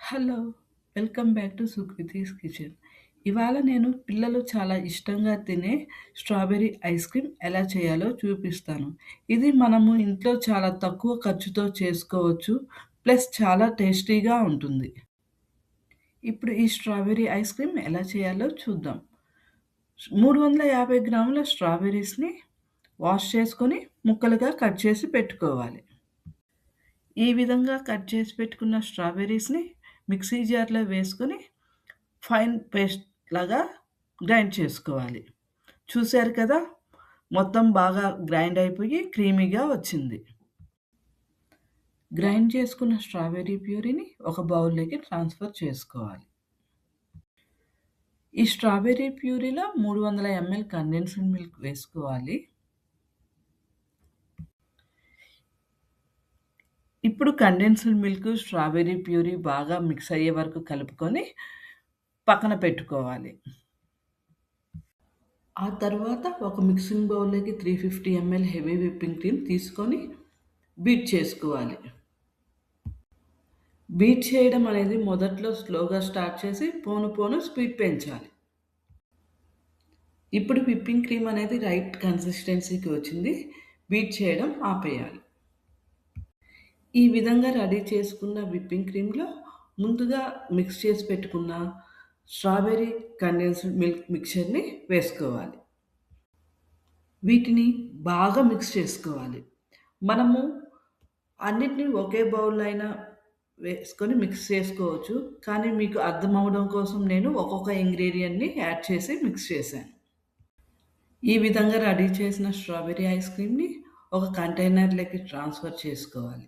Hello! Welcome back to Sukriti's kitchen. ఇవాళ నేను పిల్లలు చాలా ఇష్టంగా తినే స్ట్రాబెర్రీ ఐస్ క్రీమ్ ఎలా చేయాలో చూపిస్తాను. ఇది మనము ఇంట్లో చాలా తక్కువ ఖర్చుతో చేసుకోవచ్చు. ప్లస్ చాలా టేస్టీగా ఉంటుంది. ఇప్పుడు ఈ స్ట్రాబెర్రీ ఐస్ క్రీమ్ ఎలా చేయాలో చూద్దాం. 350 గ్రాముల స్ట్రాబెర్రీస్‌ని వాష్ చేసుకొని ముక్కలుగా కట్ చేసి పెట్టుకోవాలి. ఈ విధంగా కట్ చేసి పెట్టుకున్న స్ట్రాబెర్రీస్‌ని మిక్సీ జార్‌లో వేసుకొని ఫైన్ పేస్ట్ లాగా గ్రైండ్ చేసుకోవాలి. చూసారు కదా! మొత్తం బాగా గ్రైండ్ అయిపోయి క్రీమీగా వచ్చింది. గ్రైండ్ చేసుకున్న స్ట్రాబెర్రీ ప్యూరీని ఒక బౌల్‌లోకి ట్రాన్స్‌ఫర్ చేసుకోవాలి. ఈ స్ట్రాబెర్రీ ప్యూరీలో 300 ఎంఎల్ కండెన్స్డ్ మిల్క్ వేసుకోవాలి. ఇప్పుడు కండెన్స్డ్ మిల్క్, స్ట్రాబెర్రీ ప్యూరీ బాగా మిక్స్ అయ్యే వరకు కలుపుకొని పక్కన పెట్టుకోవాలి. ఆ తర్వాత ఒక మిక్సింగ్ బౌల్‌లోకి 350 ఎంఎల్ హెవీ విప్పింగ్ క్రీమ్ తీసుకొని బీట్ చేసుకోవాలి. బీట్ చేయడం అనేది మొదట్లో స్లోగా స్టార్ట్ చేసి పోను పోను స్పీడ్ పెంచాలి. ఇప్పుడు విప్పింగ్ క్రీమ్ అనేది రైట్ కన్సిస్టెన్సీకి వచ్చింది. బీట్ చేయడం ఆపేయాలి. ఈ విధంగా రెడీ చేసుకున్న విప్పింగ్ క్రీమ్‌లో ముందుగా మిక్స్ చేసి పెట్టుకున్న స్ట్రాబెర్రీ కండెన్స్డ్ మిల్క్ మిక్చర్‌ని వేసుకోవాలి. వీటిని బాగా మిక్స్ చేసుకోవాలి. మనము అన్నిటిని ఒకే బౌల్‌లో అయినా వేసుకొని మిక్స్ చేసుకోవచ్చు. కానీ మీకు అర్థమవ్వడం కోసం నేను ఒక్కొక్క ఇంగ్రీడియెంట్‌ని యాడ్ చేసి మిక్స్ చేశాను. ఈ విధంగా రెడీ చేసిన స్ట్రాబెర్రీ ఐస్ క్రీమ్‌ని ఒక కంటైనర్‌లోకి ట్రాన్స్‌ఫర్ చేసుకోవాలి.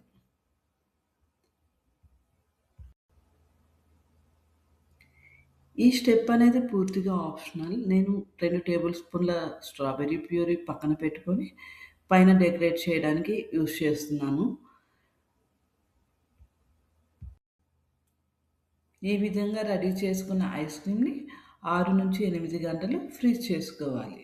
ఈ స్టెప్ అనేది పూర్తిగా ఆప్షనల్. నేను 2 టేబుల్ స్పూన్ల స్ట్రాబెర్రీ ప్యూరీ పక్కన పెట్టుకొని, పైన డెకరేట్ చేయడానికి యూజ్ చేస్తున్నాను. ఈ విధంగా రెడీ చేసుకున్న ఐస్ క్రీమ్‌ని 6-8 గంటలు ఫ్రీజ్ చేసుకోవాలి.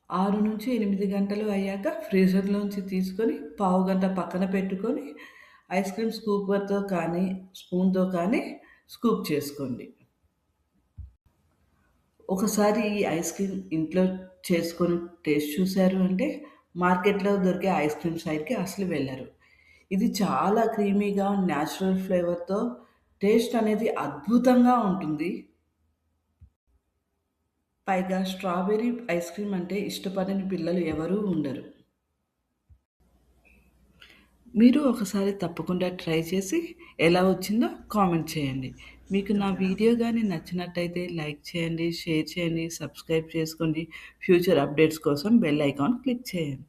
6-8 గంటలు అయ్యాక ఫ్రీజర్‌లోంచి తీసుకొని పావుగంట పక్కన పెట్టుకొని, ఐస్ క్రీమ్ స్కూపర్‌తో కానీ, స్పూన్‌తో కానీ స్కూప్ చేసుకోండి. ఒకసారి ఈ ఐస్ క్రీమ్ ఇంట్లో చేసుకొని టేస్ట్ చూసారు అంటే, మార్కెట్‌లో దొరికే ఐస్ క్రీమ్ సైడ్‌కి అసలు వెళ్లరు. ఇది చాలా క్రీమీగా న్యాచురల్ ఫ్లేవర్‌తో టేస్ట్ అనేది అద్భుతంగా ఉంటుంది. పైగా స్ట్రాబెర్రీ ఐస్ క్రీమ్ అంటే ఇష్టపడని పిల్లలు ఎవరూ ఉండరు. మీరు ఒకసారి తప్పకుండా ట్రై చేసి ఎలా వచ్చిందో కామెంట్ చేయండి. మీకు నా వీడియో గాని నచ్చినట్టయితే లైక్ చేయండి, షేర్ చేయండి, సబ్స్క్రైబ్ చేసుకోండి. ఫ్యూచర్ అప్డేట్స్ కోసం బెల్ ఐకాన్ క్లిక్ చేయండి.